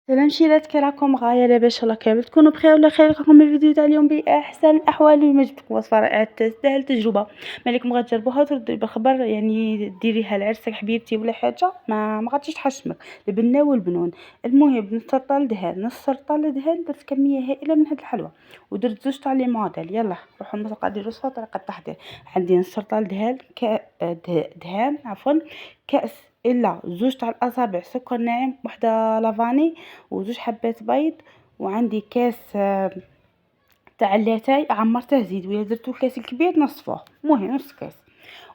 سلام شيرات، كي راكم غاية؟ لاباس الله كامل تكونوا بخير ولا خير. راكم الفيديو تاع اليوم باحسن الاحوال. اليوم جبتكم وصفه رائعه تستاهل تجربه. مالكم غتجربوها وتردوا بالخبر، يعني ديريها لعرسك حبيبتي ولا حاجه ما غاديش تحشمك. البنه والبنون. المهم نص سرطال دهان، نص سرطال دهان. درت كميه هائله من هاد الحلوى ودرت زوج تاع لي موديل. يلا روحوا المقادير الوصفه طريقه التحضير. عندي نص سرطال دهان دهان عفوا، كاس الا زوج تاع الاصابع سكر ناعم، وحده لافاني، وزوج حبات بيض. وعندي كاس تاع اللاتاي عمرته زيت، ولا درتو الكاس الكبير نصفوه، المهم نص كاس.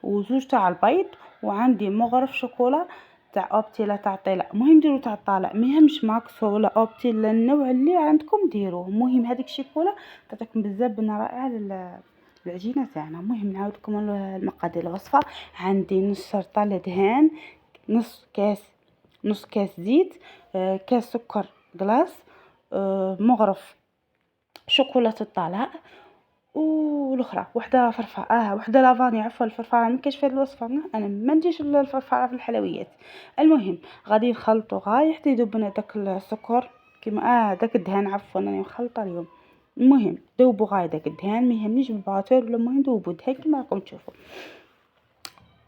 وزوج تاع البيض. وعندي مغرف شوكولا تاع اوبتي لا تاع طيله، المهم ديروا تاع الطالع، ما يهمش ماكسو ولا اوبتي، النوع اللي عندكم ديروه. المهم هذيك الشوكولا تعطيكم بزاف بنه رائعه العجينه تاعنا. المهم نعاودكم المقادير الوصفه. عندي نص سرطال دهان، نص كاس زيت، كاس سكر كلاص، مغرف شوكولاته الطلاء، والاخرى وحده فرفعه وحده لافاني. عفوا الفرفعه ما كاينش في هذه الوصفه، انا ما نديرش الفرفعه في الحلويات. المهم غادي نخلطوا غايه حتى يذوب لنا داك السكر كيما داك الدهان. عفوا راني مخلطه اليوم. المهم ذوبوا غايه داك الدهان، ما يهمنيش بالباتور ولا، المهم ذوبوا الدهان كيما راكم تشوفوا.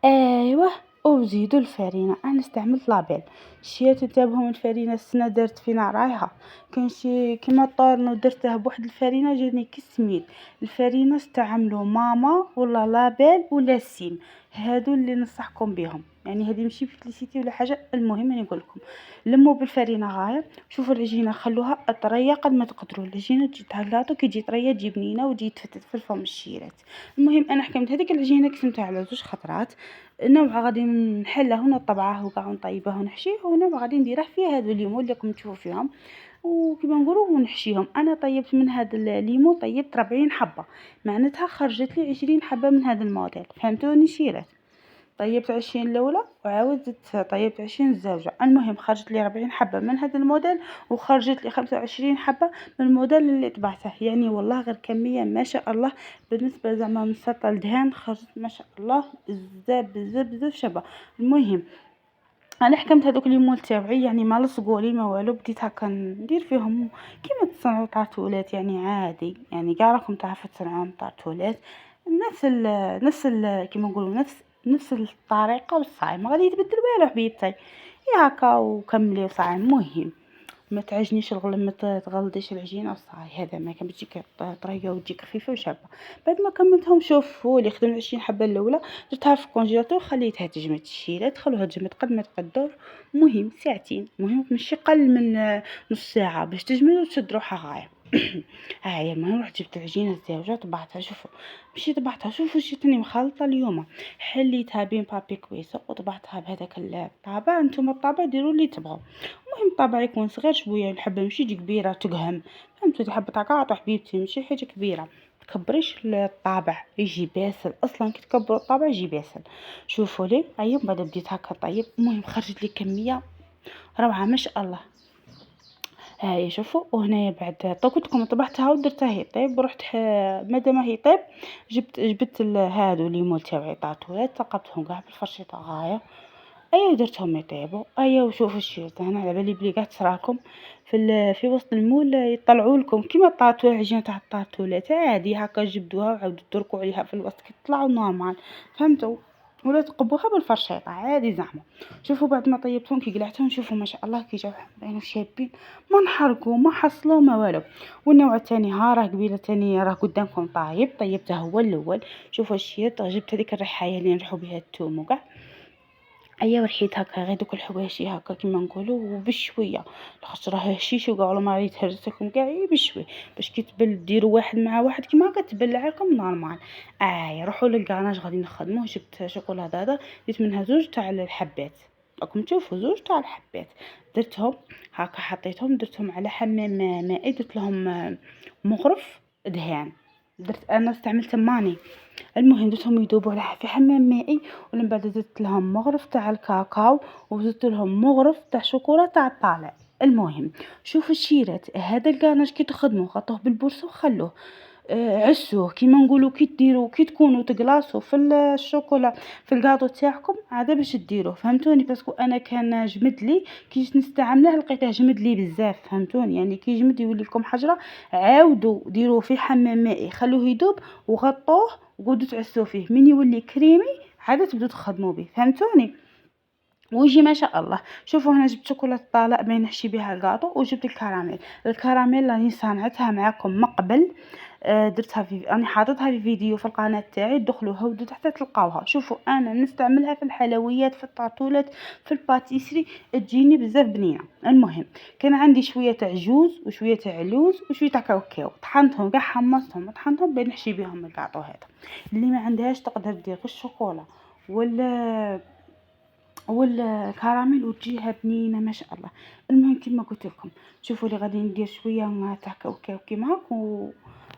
ايوه. وزيدوا الفرينه، انا استعملت لابيل. شيات تنتبهوا من الفرينه السنه درت فينا رايحه. كان شي كيما الطورنو درته بواحد الفرينه جاتني كسميت. الفرينه استعملوا ماما ولا لابيل ولا سين، هادو اللي ننصحكم بهم. يعني هذه ماشي بيبليسيتي ولا حاجه، المهم انا نقول لكم لموا بالفرينه غايه. شوفوا العجينه خلوها طريه قد ما تقدروا، العجينه تجي تهلاطو كي تجي طريه تجي بنينه وتجي تفتت في الفم الشيرات. المهم انا حكمت هذيك العجينه قسمتها على زوج خطرات. نوع غادي نحله هنا طبعه وكاع ونطيبه ونحشيه، ونوع غادي نديره فيه هادو الليمون اللي راكم تشوفوا فيهم وكيما نقولوا ونحشيهم. انا طيبت من هذا الليمون طيبت 40 حبه، معناتها خرجت لي 20 حبه من هذا الموديل. فهمتوني شيرات؟ طيبت 20 الاولى وعاود زدت طيبت 20 الزوجه. المهم خرجت لي 40 حبه من هذا الموديل، وخرجت لي 25 حبه من الموديل اللي طبعته. يعني والله غير كميه ما شاء الله. بالنسبه زعما من سطل الدهان خرجت ما شاء الله بزاف بزاف بزاف شابه. المهم انا حكمت هذوك الليمون تاوعي، يعني ما لصقوا لي ما والو، بديت هكا ندير فيهم كيما تصنعوا طارتولات، يعني عادي، يعني كاع راكم تعرفوا تصنعوا طارتولات. نفس كيما نقولوا نفس الطريقه والصايم، ما غادي يتبدل والو حبيبتي. يا هكا وكملي وصايم. المهم ما تعجنيش الغلة، ما تغلطيش العجينه وصاي، هذا ما كان بتجيك طريه وتجيك خفيفه وشابه. بعد ما كملتهم شوفوا لي خدمت 20 حبه الاولى درتها في الكونجيلاتور وخليتها تجمد الشيرات، تخلوها تجمد قد ما تقدر. مهم ساعتين، مهم ماشي قل من نص ساعه باش تجمد وتشد روحها غايه. ها هي. المهم رحت جبت العجينه الزاوجه طبعتها. شوفوا مشي طبعتها، شوفوا شتني مخلطه اليوم. حليتها بين بابي كويسه وطبعتها بهذاك الطابع. نتوما الطابع ديروا اللي تبغوا، المهم الطابع يكون صغير شويه، الحبه ماشي تجي كبيره تقهم. فهمتوا؟ الحبه تاع قاطع حبيبتي ماشي حاجه كبيره. تكبريش الطابع يجي باسل، اصلا كي تكبروا الطابع يجي باسل. شوفوا لي ايوه بعد بديت هكا طيب. المهم خرجت لي كميه روعه ما شاء الله. هاي شوفوا. وهنايا بعد قلت لكم طبعتها ودرتها هي طيب، ورحت مادام هي طيب جبت هادو ليمون تاوعي طاطولات ثقبتهم كاع بالفرشيطه غايه. ايوا درتهم يطيبوا. ايوا وشوفوا الشيرات هنا على بالي بلي قاع تصراكم في وسط المول يطلعوا لكم كيما الطاطول عجينه تاع الطاطولات عادي هكا جبدوها وعاودوا تركوا عليها في الوسط كي تطلعوا نورمال. فهمتوا؟ ولا تقبوها بالفرشيطه عادي زعما. شوفوا بعد ما طيبتهم كي قلعتهم شوفوا ما شاء الله كي جاو باينين شابين، ما نحرقوا ما حصلوا ما والو. والنوع الثاني ها راه قبيله ثاني راه قدامكم طيبته هو الاول. شوفوا الشيرات جبت هذيك الريحايه اللي نريحوا بها الثوم وكاع. ايا ورحيت هكا غير دوك الحواشي هكا كيما نقولوا وبشويه، لاخاطش راه هشيش وكاع ولا ما يتهرسكم كاع بشوي باش كي تبل ديروا واحد مع واحد كيما هكا تبلع لكم نورمال. روحوا للكاناج غادي نخدموه. جبت شوكولاته هذا درت منها زوج تاع الحبات، راكم تشوفوا زوج تاع الحبات درتهم هكا حطيتهم درتهم على حمام مائي. درت لهم مغرف دهان. درت انا استعملت ماني. المهم درتهم يذوبوا على في حمام مائي، ومن بعد زدت لهم مغرف تاع الكاكاو، وزدت لهم مغرف تاع شوكولا تاع الطالع. المهم شوفوا الشيرات هذا الكاناج كي تخدموه غطوه بالبورصه وخلوه عسوه كيما نقولوا كي ديروا كي تكونوا تقلاصوا في الشوكولا في الكاطو تاعكم عاده باش ديروه فهمتوني، باسكو انا كان جمد لي كي جيت نستعمله لقيته جمد لي بزاف فهمتوني، يعني كي يجمد يولي لكم حجره عاودوا ديروه في حمام مائي خلوه يذوب وغطوه وقعدوا تعسوا فيه من يولي كريمي عاد تبدو تخدموا به فهمتوني. ويجي ما شاء الله. شوفوا هنا جبت شوكولاته طالع باش نحشي بها الكاطو وجبت الكراميل. الكراميل راني صانعتها معكم من قبل، درتها راني حاططها في فيديو في القناه تاعي، دخلوها ودو حتى تلقاوها. شوفوا انا نستعملها في الحلويات في الطاطولات في الباتيسري تجيني بزاف بنينه. المهم كان عندي شويه تاع جوز وشويه تاع علوز وشويه تاع كاوكاو، طحنتهم كاع حمصتهم وطحنتهم باش نحشي بهم الكاطو هذا. اللي ما عندهاش تقدر دير غير الشوكولا ولا والكراميل وتجيها بنينه ما شاء الله. المهم كما قلت لكم شوفوا لي غادي ندير شويه تاع كاوكاو كيما هاك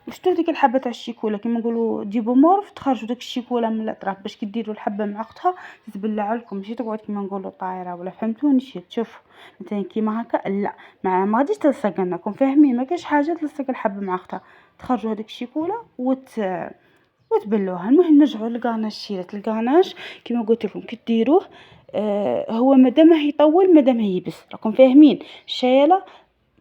وشتو ديك الحبه تاع الشيكولا كيما نقولوا تجيبوا مورف تخرجوا داك الشيكولا من الاطراف باش كي ديروا الحبه مع اختها تتبلع لكم ماشي تقعد كيما نقولوا طايره ولا فهمتوني شي. تشوفوا مثلا كيما هكا لا ما غاديش تلصق لكم فاهمين، ما كاينش حاجه تلصق الحبه مع اختها، تخرجوا هذيك الشيكولا وتبلوها. المهم نرجعوا للكاناش شيرات الكاناش كيما قلت لكم كي ديروه هو مادام يطول مادام يبس راكم فاهمين. الشياله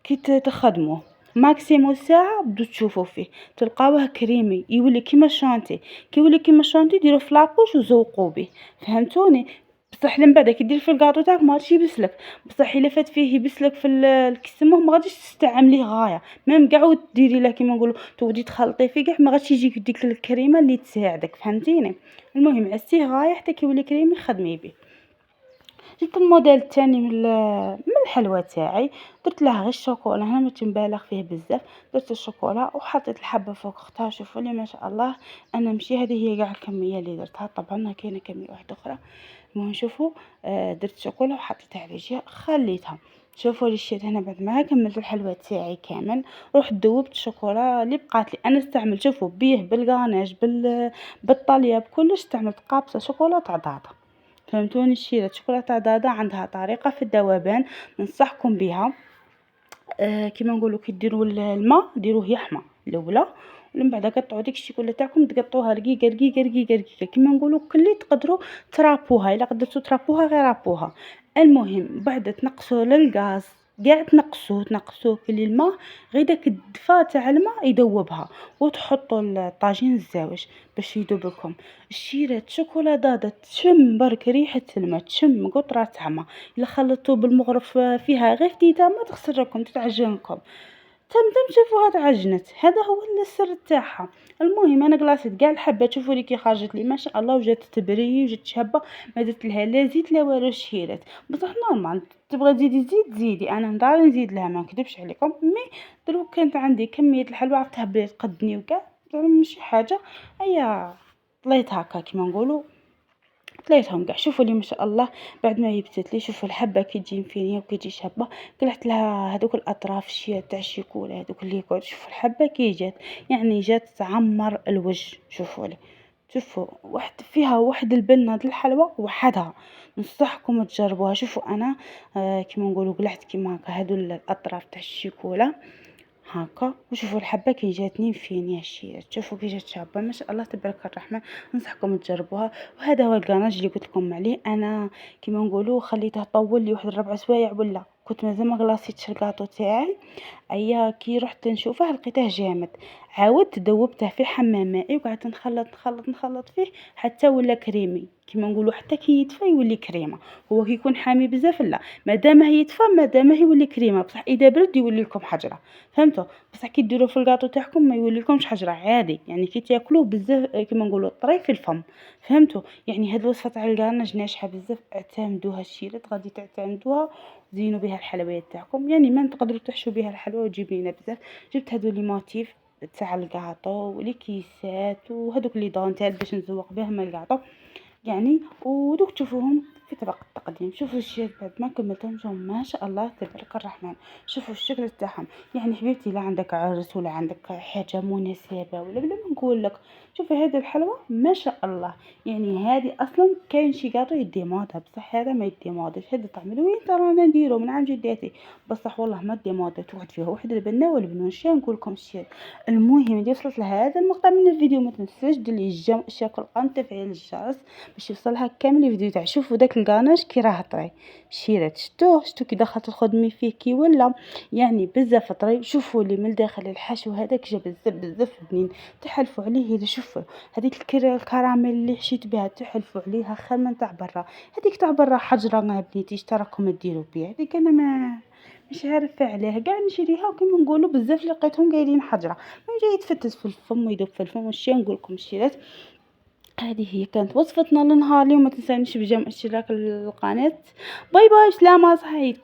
كي تخدموه ماكسيموم ساعه بدو تشوفوا فيه تلقاوه كريمي يولي كيما الشانتي. كي يولي كيما الشانتي ديروه في لابوش وزوقوا به فهمتوني. بصح من بعد كي دير في الكاطو تاعك ما غاديش يبسلك، بصح الا فات فيه يبسلك في الكسمه ما غاديش تستعمليه غايه ميم كاع وديري له كيما نقولوا تودي تخلطي فيه كاع ما غاديش يجيك ديك الكريمه اللي تساعدك فهمتيني. المهم عسيه غايه حتى كي يولي كريمي خدمي به. جبت الموديل الثاني من الحلوى تاعي، درت له غير الشوكولا، هنا ما تنبالغ فيه بزاف، درت الشوكولا وحطيت الحبه فوق اختها. شوفوا لي ما شاء الله انا ماشي هذه هي كاع الكميه اللي درتها، طبعا كاينه كميه واحده اخرى. المهم شوفوا درت شوكولا وحطيتها على الجهه خليتها. شوفوا لي شيت هنا بعد ما كملت الحلوى تاعي كامل رحت ذوبت الشوكولا اللي بقات لي. انا استعملت شوفوا بيه بالغاناج بالطاليه بكلش، استعملت قابصه شوكولا تاع ضاضه فهمتوني. الشيرة شوكولاتة ضاضة عندها طريقة في الذوبان ننصحكم بها. كيما نقولوا كي ديروا الماء ديروه يحمى الاولى ومن بعد قطعوا ديك الشيكولا تاعكم تقطعوها رقيقه رقيقه رقيقه رقيقه كيما نقولوا كلي تقدروا ترابوها، الا قدرتوا ترابوها غير رابوها. المهم بعد تنقصوا للغاز كاع تنقصوه كلي الماء غير داك الدفا تاع الماء يذوبها، وتحطوا الطاجين الزاوج باش يذوب لكم. الشيرة شوكولا ضاضة تشم برك ريحة الماء تشم قطرة تاع ماء، الا خلطتو بالمغرف فيها غير فتيته ما تخسركم تتعجنكم تمتم. شوفوها تعجنت هذا هو السر تاعها. المهم انا قلاصيت كاع الحبات شوفوا لي كي خرجت لي ما شاء الله وجات تبري وجات شابه، ما درت لها لا زيت لا والو شهيرات. بصح نورمال تبغى تزيدي زيت زيدي، انا نضال نزيد لها ما نكذبش عليكم، مي دروك كانت عندي كميه الحلوى عرفتها بلي تقدني وكاع ماشي حاجه هيا طليت هكا كيما نقولوا طليتهم كاع. شوفوا لي ما شاء الله بعد ما يبتت لي شوفوا الحبه كي تجي مفينيه وكي تجي شابه قلعت لها هذوك الاطراف شويه تاع الشيكولا هذوك اللي يقعد. شوفوا الحبه كي جات يعني جات تعمر الوجه. شوفوا لي شوفوا واحد فيها واحد البنه د الحلوى وحدها ننصحكم تجربوها. شوفوا انا كيما نقولوا قلعت كيما هكا هذو الاطراف تاع الشيكولا هاكا وشوفوا الحبه كي جاتني فين الشيرات شوفوا كي جات شابه ما شاء الله تبارك الرحمن. ننصحكم تجربوها. وهذا هو الكراناج اللي قلت لكم عليه. انا كيما نقولوا خليته طول لي واحد 4 سوايع ولا كنت مازال ما كلاصيتش الكاطو تاعي. ايا كي رحت نشوفه لقيته جامد، عاودت ذوبته في حمام مائي وقعدت نخلط فيه حتى ولا كريمي كيما نقولوا حتى كي يدفى يولي كريمه. هو كي يكون حامي بزاف لا مادام يدفى مادام يولي كريمه، بصح اذا برد يولي لكم حجره فهمتوا. بصح كي ديروه في الكاطو تاعكم ما يولي لكمش حجره عادي، يعني كي تاكلوه بزاف كيما نقولوا طري في الفم فهمتوا. يعني هاد الوصفه تاع الكرناج ناجحه بزاف، اعتمدوها الشيرات غادي تعتمدوها زينوا بها الحلويات تاعكم. يعني ما تقدروا تحشوا بها الحلوى وتجيب لنا بزاف. جبت هذو لي موتيف تاع الكاطو ولي كيسات وهذوك لي دونتيل باش نزوق بهم الكاطو يعني ودوك تشوفوهم في طبق التقديم. شوفوا الشيات بعد ما كملتهمش ما شاء الله تبارك الرحمن. شوفوا الشكل تاعهم، يعني حبيبتي لا عندك عرس ولا عندك حاجة مناسبة ولا بلا ما نقول لك، شوفي هذه الحلوى ما شاء الله. يعني هذه اصلا كاين شي قالوا يدي موضه، بصح هذا ما يدي موضه. هذا طعم الوين ترى انا نديرو من عند جداتي، بصح والله ما دي موضه. تقعد فيها واحد البنه والبنون شي نقول لكم الشيء. المهم اللي وصلت لهذا المقطع من الفيديو ما تنساش ديري جيم اشتراك في القناه وتفعيل الجرس باش يوصلها كامل الفيديو تاع. شوفوا داك الكاناج كي راه طري، شيرات شتو كي دخلت تخدمي فيه كي ولا يعني بزاف طري. شوفوا لي من الداخل الحشو هذاك جا بزاف بنين. تحلفوا عليه اذا شوفوا هذيك الكراميل اللي حشيت بها تحلفوا عليها خير من تاع برا. هذيك تاع برا حجره ما بنيتيش تراكم ديروا بها، هذيك انا ما مش عارفه عليها كاع نشريها وكما نقولوا بزاف لقيتهم قايلين حجره ما جاي يتفتت في الفم ويذوب في الفم. وشي نقول لكم الشيرات. هذه هي كانت وصفتنا لنهار اليوم. ما تنسونيش بجمع اشتراك القناه. باي باي، سلامه، صحيت.